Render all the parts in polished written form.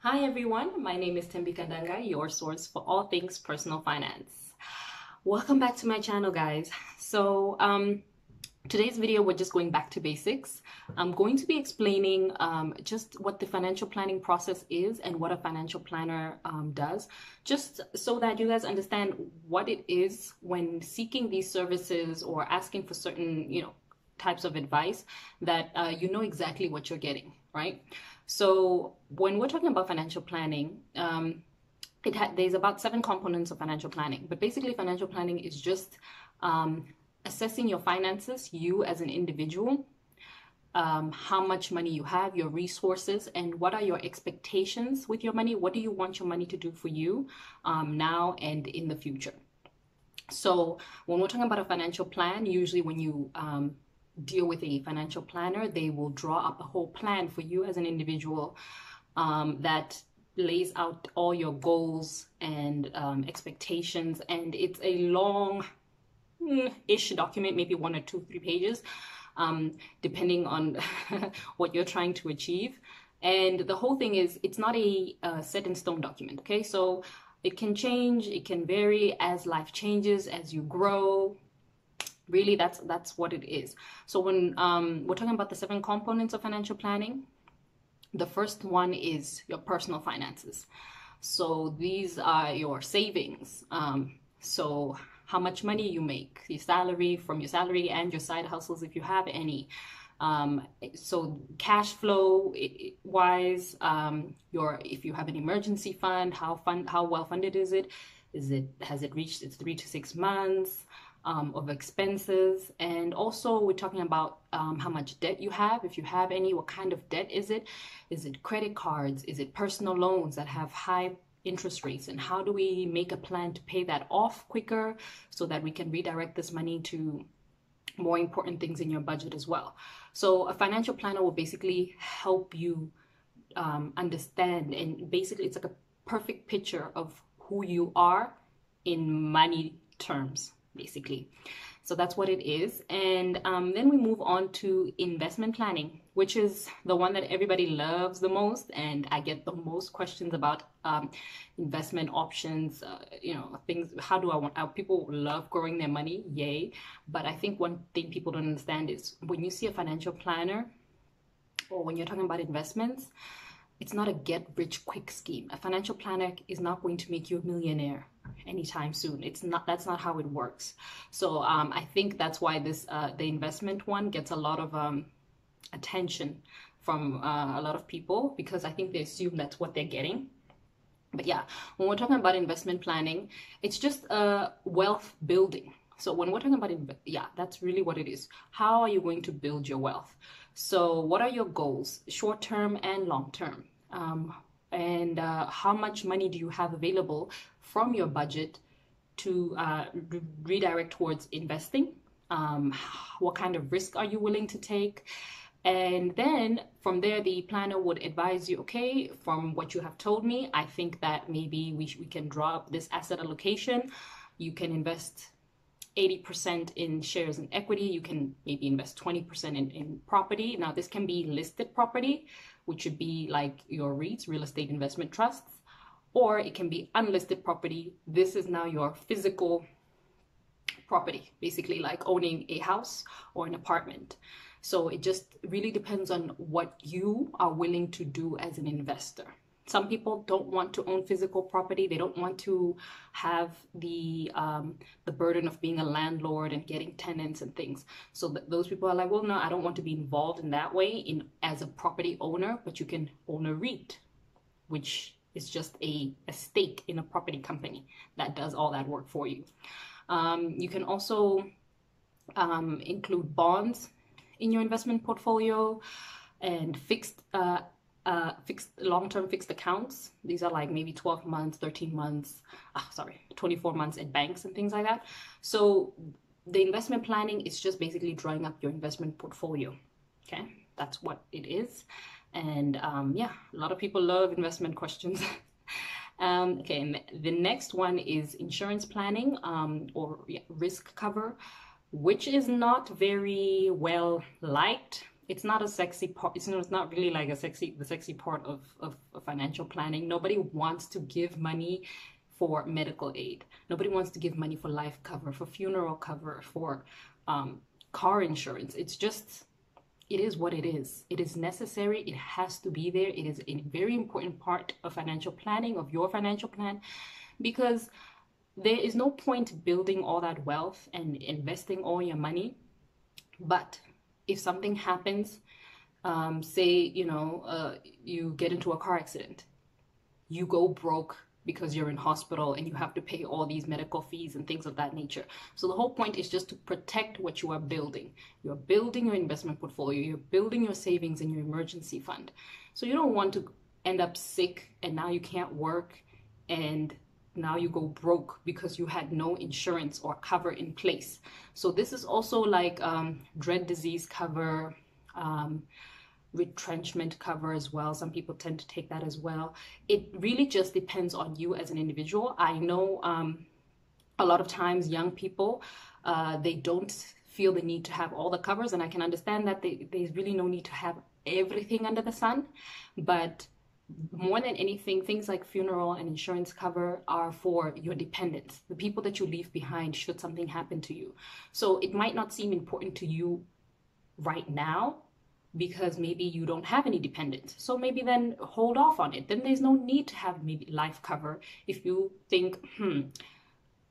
Hi everyone, my name is Tembi Kandanga, your source for all things personal finance. Welcome back to my channel, guys. Today's video, we're just going back to basics. I'm going to be explaining just what the financial planning process is and what a financial planner does, just so that you guys understand what it is when seeking these services or asking for certain, types of advice, that you know exactly what you're getting, right? So when we're talking about financial planning, there's about 7 components of financial planning, but basically financial planning is just assessing your finances, you as an individual, how much money you have, your resources, and what are your expectations with your money. What do you want your money to do for you now and in the future? So when we're talking about a financial plan, usually when you deal with a financial planner, they will draw up a whole plan for you as an individual that lays out all your goals and expectations, and it's a long-ish document, maybe 1 or 2, 3 pages, depending on what you're trying to achieve. And the whole thing is, it's not a set in stone document, okay? So it can change, it can vary as life changes, as you grow. Really, that's what it is. So when we're talking about the 7 components of financial planning, the first one is your personal finances. So these are your savings. So how much money you make, your salary, from your salary and your side hustles if you have any. So cash flow wise, if you have an emergency fund, how well funded is it? Has it reached its 3 to 6 months of expenses? And also we're talking about how much debt you have, if you have any. What kind of debt is it? Is it credit cards? Is it personal loans that have high interest rates? And how do we make a plan to pay that off quicker so that we can redirect this money to more important things in your budget as well? So a financial planner will basically help you understand, and basically it's like a perfect picture of who you are in money terms, basically. So that's what it is. And then we move on to investment planning, which is the one that everybody loves the most, and I get the most questions about investment options, things. People love growing their money, yay. But I think one thing people don't understand is when you see a financial planner or when you're talking about investments, it's not a get-rich-quick scheme. A financial planner is not going to make you a millionaire anytime soon. That's not how it works. So I think that's why the investment one gets a lot of attention from a lot of people, because I think they assume that's what they're getting. But yeah, when we're talking about investment planning, it's just wealth building. So when we're talking about that's really what it is. How are you going to build your wealth? So what are your goals, short-term and long-term? And how much money do you have available from your budget to redirect towards investing? What kind of risk are you willing to take? And then from there, the planner would advise you, okay, from what you have told me, I think that maybe we can draw up this asset allocation. You can invest 80% in shares and equity. You can maybe invest 20% in property. Now, this can be listed property, which would be like your REITs, real estate investment trusts, or it can be unlisted property. This is now your physical property, basically like owning a house or an apartment. So it just really depends on what you are willing to do as an investor. Some people don't want to own physical property. They don't want to have the burden of being a landlord and getting tenants and things. So those people are like, well, no, I don't want to be involved in that way as a property owner. But you can own a REIT, which is just a stake in a property company that does all that work for you. You can also include bonds in your investment portfolio, and long-term fixed accounts. These are like maybe 12 months, 13 months, 24 months at banks and things like that. So the investment planning is just basically drawing up your investment portfolio. Okay, that's what it is. And yeah, a lot of people love investment questions. Okay, and the next one is insurance planning, or risk cover, which is not very well liked it's not a sexy part. It's not really like the sexy part of financial planning. Nobody wants to give money for medical aid. Nobody wants to give money for life cover, for funeral cover, for car insurance. It's just, it is what it is. It is necessary. It has to be there. It is a very important part of financial planning, of your financial plan, because there is no point building all that wealth and investing all your money. But if something happens, say, you get into a car accident, you go broke because you're in hospital and you have to pay all these medical fees and things of that nature. So the whole point is just to protect what you are building. You're building your investment portfolio, you're building your savings and your emergency fund. So you don't want to end up sick and now you can't work and now you go broke because you had no insurance or cover in place. So this is also like dread disease cover, retrenchment cover as well. Some people tend to take that as well. It really just depends on you as an individual. I know a lot of times young people, they don't feel the need to have all the covers, and I can understand that there's really no need to have everything under the sun. But more than anything, things like funeral and insurance cover are for your dependents, the people that you leave behind should something happen to you. So it might not seem important to you right now, because maybe you don't have any dependents. So maybe then hold off on it. Then there's no need to have maybe life cover if you think,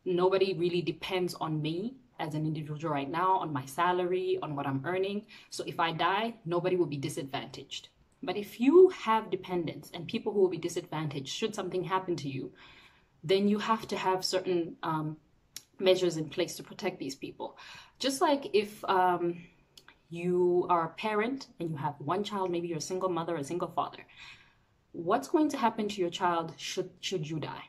nobody really depends on me as an individual right now, on my salary, on what I'm earning. So if I die, nobody will be disadvantaged. But if you have dependents and people who will be disadvantaged should something happen to you, then you have to have certain measures in place to protect these people. Just like if you are a parent and you have one child, maybe you're a single mother or a single father, what's going to happen to your child should you die?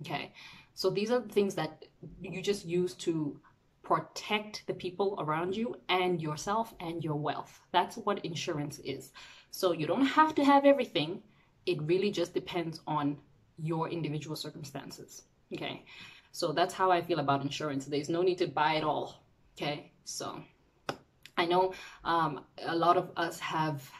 Okay, so these are the things that you just use to protect the people around you and yourself and your wealth. That's what insurance is. So you don't have to have everything. It really just depends on your individual circumstances. Okay, so that's how I feel about insurance. There's no need to buy it all. Okay, so I know a lot of us have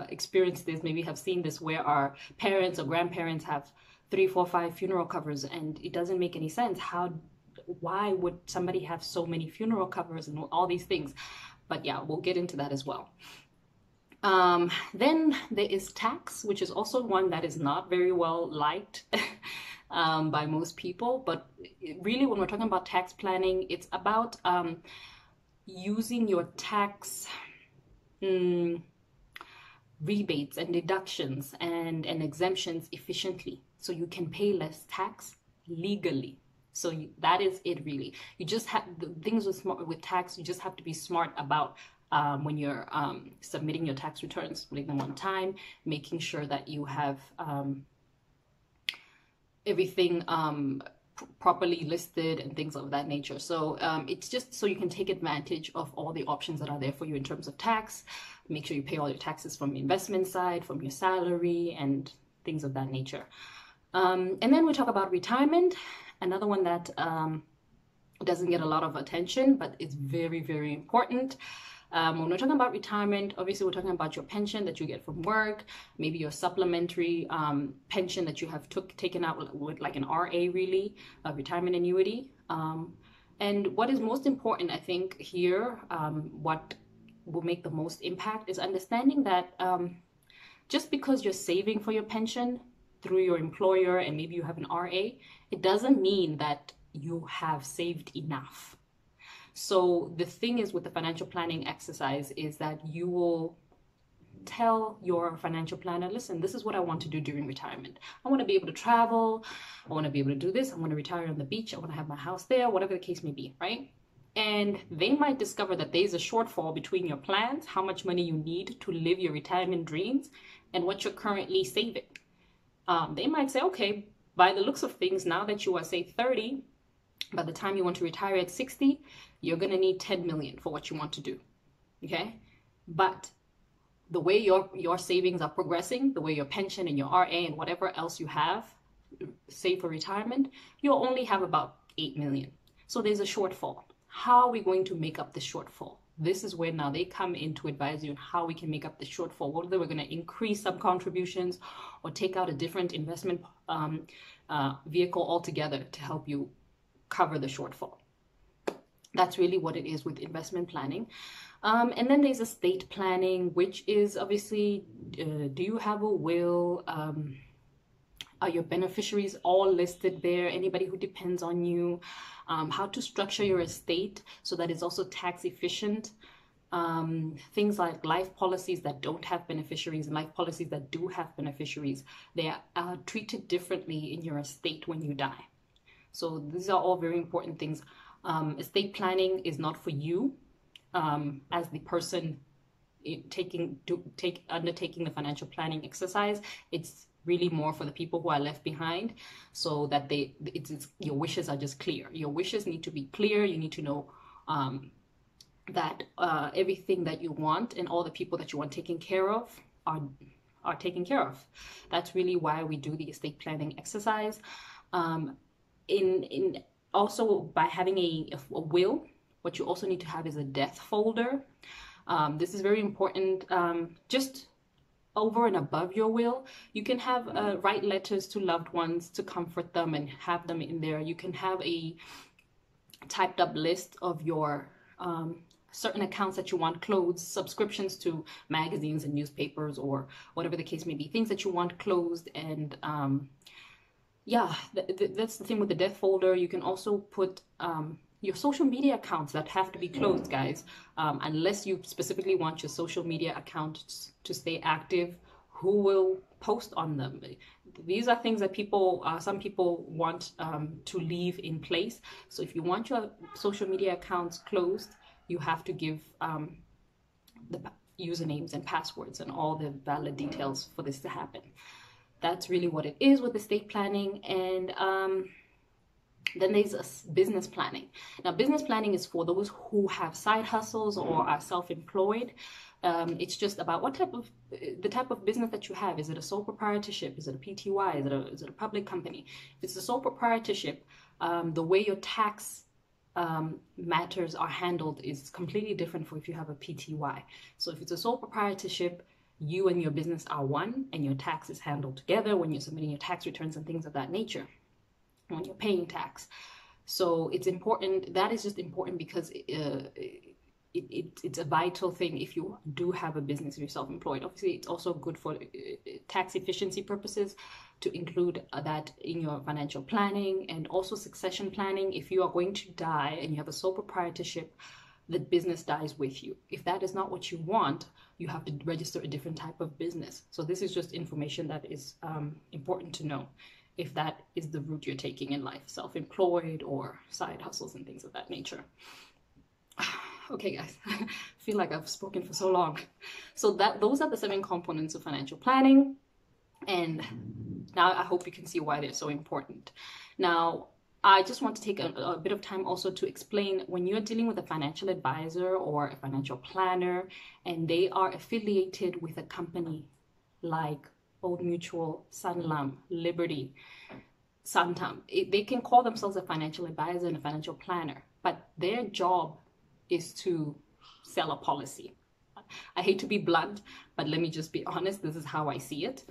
experienced this, maybe have seen this, where our parents or grandparents have 3, 4, 5 funeral covers, and it doesn't make any sense. Why would somebody have so many funeral covers and all these things? But yeah, we'll get into that as well. Then there is tax, which is also one that is not very well liked by most people. But really, when we're talking about tax planning, it's about using your tax rebates and deductions and exemptions efficiently, so you can pay less tax legally. So that is it, really. You just have the things with tax. You just have to be smart about when you're submitting your tax returns, putting them on time, making sure that you have everything properly listed and things of that nature. So it's just so you can take advantage of all the options that are there for you in terms of tax. Make sure you pay all your taxes from the investment side, from your salary, and things of that nature. And then we talk about retirement, another one that doesn't get a lot of attention, but it's very, very important. When we're talking about retirement, obviously we're talking about your pension that you get from work, maybe your supplementary pension that you have taken out with like an RA, really, a retirement annuity. And what is most important, I think, here, what will make the most impact is understanding that just because you're saving for your pension through your employer and maybe you have an RA, it doesn't mean that you have saved enough. So the thing is with the financial planning exercise is that you will tell your financial planner, listen, this is what I want to do during retirement. I want to be able to travel. I want to be able to do this. I want to retire on the beach. I want to have my house there, whatever the case may be, right? And they might discover that there's a shortfall between your plans, how much money you need to live your retirement dreams, and what you're currently saving. They might say, okay, by the looks of things, now that you are, say, 30, by the time you want to retire at 60, you're going to need 10 million for what you want to do. Okay? But the way your savings are progressing, the way your pension and your RA and whatever else you have saved for retirement, you'll only have about 8 million. So there's a shortfall. How are we going to make up the shortfall? this is where now they come in to advise you on how we can make up the shortfall, whether we're going to increase some contributions or take out a different investment vehicle altogether to help you cover the shortfall. That's really what it is with investment planning. And then there's estate planning, which is obviously, do you have a will? Are your beneficiaries all listed there? Anybody who depends on you? How to structure your estate so that it's also tax efficient. Things like life policies that don't have beneficiaries and life policies that do have beneficiaries. They are treated differently in your estate when you die. So these are all very important things. Estate planning is not for you as the person undertaking the financial planning exercise. It's really more for the people who are left behind, so that your wishes are just clear. Your wishes need to be clear. You need to know that everything that you want and all the people that you want taken care of are taken care of. That's really why we do the estate planning exercise. Also, by having a will, what you also need to have is a death folder. This is very important. Just over and above your will, you can have write letters to loved ones to comfort them and have them in there. You can have a typed up list of your certain accounts that you want closed, subscriptions to magazines and newspapers or whatever the case may be, things that you want closed. And yeah, that's the thing with the death folder. You can also put your social media accounts that have to be closed, guys, unless you specifically want your social media accounts to stay active. Who will post on them? These are things that some people want to leave in place. So if you want your social media accounts closed, you have to give the usernames and passwords and all the valid details for this to happen. That's really what it is with estate planning. And then there's business planning. Now, business planning is for those who have side hustles or are self-employed. It's just about the type of business that you have. Is it a sole proprietorship? Is it a PTY? Is it a public company? If it's a sole proprietorship, the way your tax matters are handled is completely different for if you have a PTY. So if it's a sole proprietorship, you and your business are one, and your tax is handled together when you're submitting your tax returns and things of that nature, when you're paying tax. So it's important. That is just important because it's a vital thing if you do have a business, if you're self-employed. Obviously, it's also good for tax efficiency purposes to include that in your financial planning, and also succession planning. If you are going to die and you have a sole proprietorship, the business dies with you. If that is not what you want, you have to register a different type of business. So this is just information that is important to know if that is the route you're taking in life, self-employed or side hustles and things of that nature. Okay, guys, I feel like I've spoken for so long. So those are the 7 components of financial planning. And now I hope you can see why they're so important. Now, I just want to take a bit of time also to explain, when you're dealing with a financial advisor or a financial planner and they are affiliated with a company like Old Mutual, Sanlam, Liberty, Santam, they can call themselves a financial advisor and a financial planner, but their job is to sell a policy. I hate to be blunt, but let me just be honest. This is how I see it.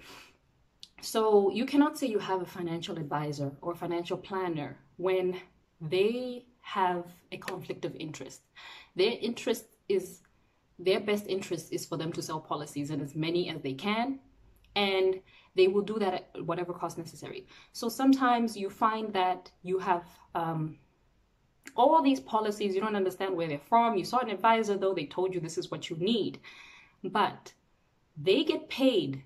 So you cannot say you have a financial advisor or financial planner when they have a conflict of interest. Their best interest is for them to sell policies, and as many as they can, and they will do that at whatever cost necessary. So sometimes you find that you have all these policies, you don't understand where they're from. You saw an advisor, though, they told you this is what you need, but they get paid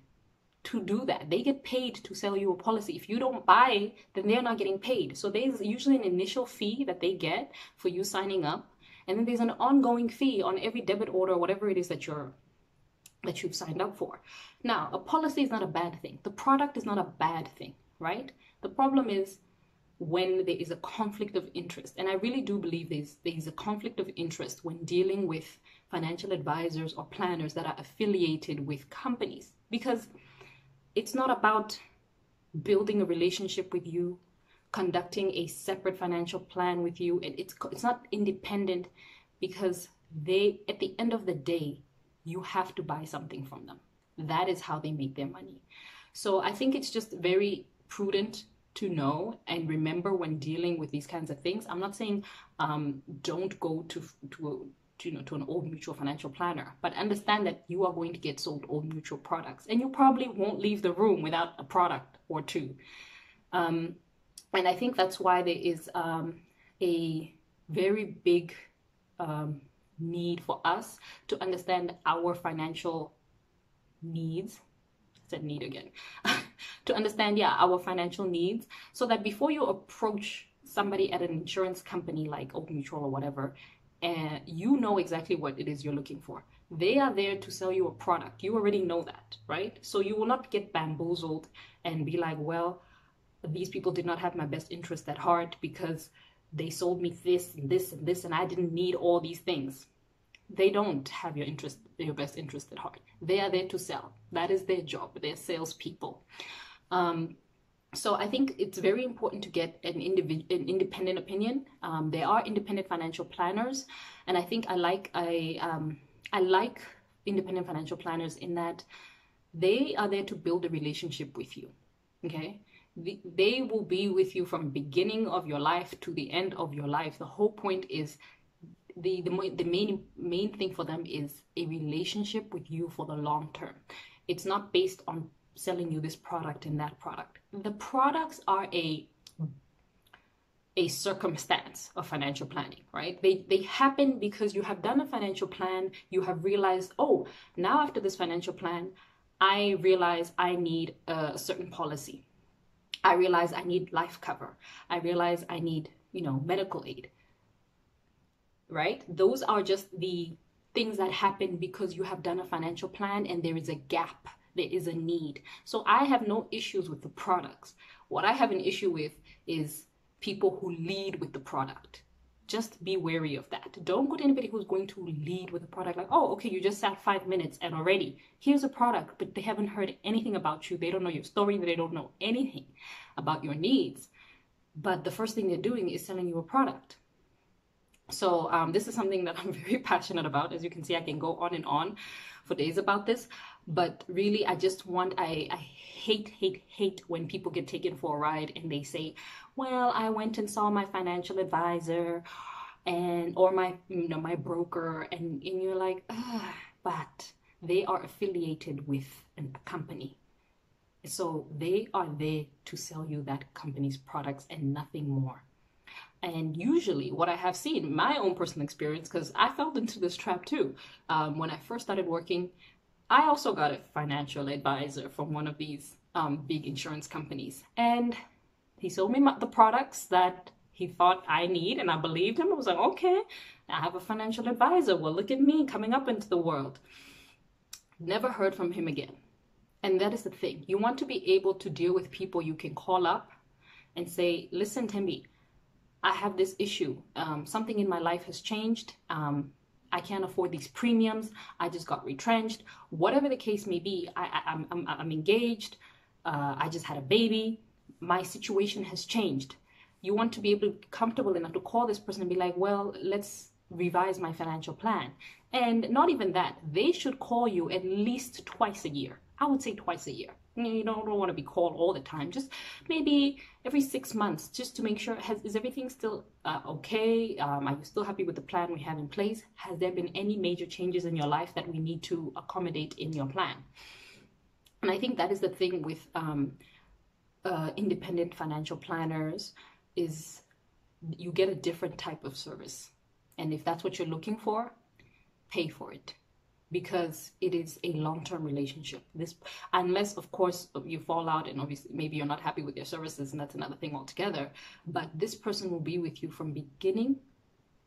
to do that. They get paid to sell you a policy. If you don't buy, then they're not getting paid. So there's usually an initial fee that they get for you signing up, and then there's an ongoing fee on every debit order or whatever it is that you've signed up for. Now, a policy is not a bad thing. The product is not a bad thing, right? The problem is when there is a conflict of interest. And I really do believe there's a conflict of interest when dealing with financial advisors or planners that are affiliated with companies, because it's not about building a relationship with you, conducting a separate financial plan with you. It's not independent, because at the end of the day, you have to buy something from them. That is how they make their money. So I think it's just very prudent to know and remember when dealing with these kinds of things. I'm not saying don't go to an Old Mutual financial planner, but understand that you are going to get sold Old Mutual products, and you probably won't leave the room without a product or two. And I think that's why there is a very big need for us to understand our financial needs. I said need again. To understand, our financial needs, so that before you approach somebody at an insurance company like Old Mutual or whatever, and you know exactly what it is you're looking for. They are there to sell you a product. You already know that, right? So you will not get bamboozled and be like, well, these people did not have my best interest at heart because they sold me this and this and this, and I didn't need all these things. They don't have your best interest at heart. They are there to sell. That is their job. They're salespeople. So I think it's very important to get an independent opinion. There are independent financial planners, and I think I like independent financial planners in that they are there to build a relationship with you. Okay, they will be with you from the beginning of your life to the end of your life. The whole point is the main thing for them is a relationship with you for the long term. It's not based on selling you this product and that product. The products are a circumstance of financial planning, right? They happen because you have done a financial plan. You have realized, oh, now after this financial plan, I realize I need a certain policy. I realize I need life cover. I realize I need, medical aid, right? Those are just the things that happen because you have done a financial plan and there is a gap. There is a need. So I have no issues with the products. What I have an issue with is people who lead with the product. Just be wary of that. Don't go to anybody who's going to lead with a product like, oh, okay, you just sat 5 minutes and already here's a product, but they haven't heard anything about you. They don't know your story. They don't know anything about your needs. But the first thing they're doing is selling you a product. So this is something that I'm very passionate about. As you can see, I can go on and on for days about this. But really, I hate when people get taken for a ride and they say, well, I went and saw my financial advisor or my broker, and you're like, but they are affiliated with a company. So they are there to sell you that company's products and nothing more. And usually what I have seen, my own personal experience, because I fell into this trap too. When I first started working, I also got a financial advisor from one of these big insurance companies. And he sold me the products that he thought I need, and I believed him. I was like, okay, I have a financial advisor. Well, look at me coming up into the world. Never heard from him again. And that is the thing. You want to be able to deal with people you can call up and say, listen, Tembi, I have this issue. Something in my life has changed. I can't afford these premiums. I just got retrenched. Whatever the case may be, I'm engaged. I just had a baby. My situation has changed. You want to be able to be comfortable enough to call this person and be like, well, let's revise my financial plan. And not even that. They should call you at least twice a year. I would say twice a year. You don't want to be called all the time. Just maybe every 6 months, just to make sure, is everything still okay? Are you still happy with the plan we have in place? Has there been any major changes in your life that we need to accommodate in your plan? And I think that is the thing with independent financial planners, is you get a different type of service. And if that's what you're looking for, pay for it. Because it is a long-term relationship. Unless, of course, you fall out and obviously maybe you're not happy with their services, and that's another thing altogether. But this person will be with you from beginning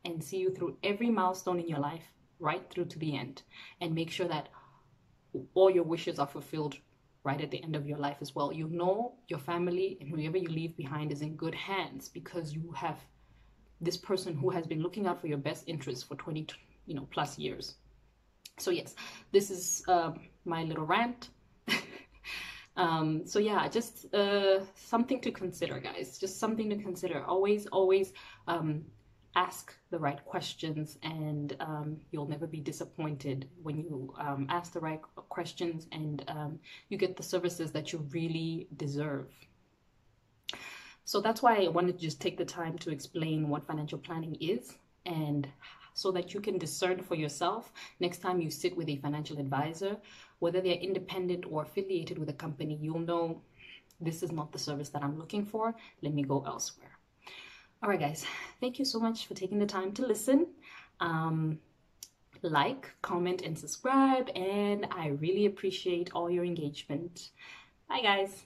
and see you through every milestone in your life, right through to the end, and make sure that all your wishes are fulfilled right at the end of your life as well. You know your family and whoever you leave behind is in good hands because you have this person who has been looking out for your best interests for 20 plus years. So yes, this is my little rant. So yeah, just something to consider, guys. Just something to consider. Always ask the right questions, and you'll never be disappointed when you ask the right questions and you get the services that you really deserve. So that's why I wanted to just take the time to explain what financial planning is, and so that you can discern for yourself next time you sit with a financial advisor, whether they're independent or affiliated with a company, you'll know this is not the service that I'm looking for. Let me go elsewhere. All right, guys, thank you so much for taking the time to listen. Like, comment, and subscribe, and I really appreciate all your engagement. Bye, guys.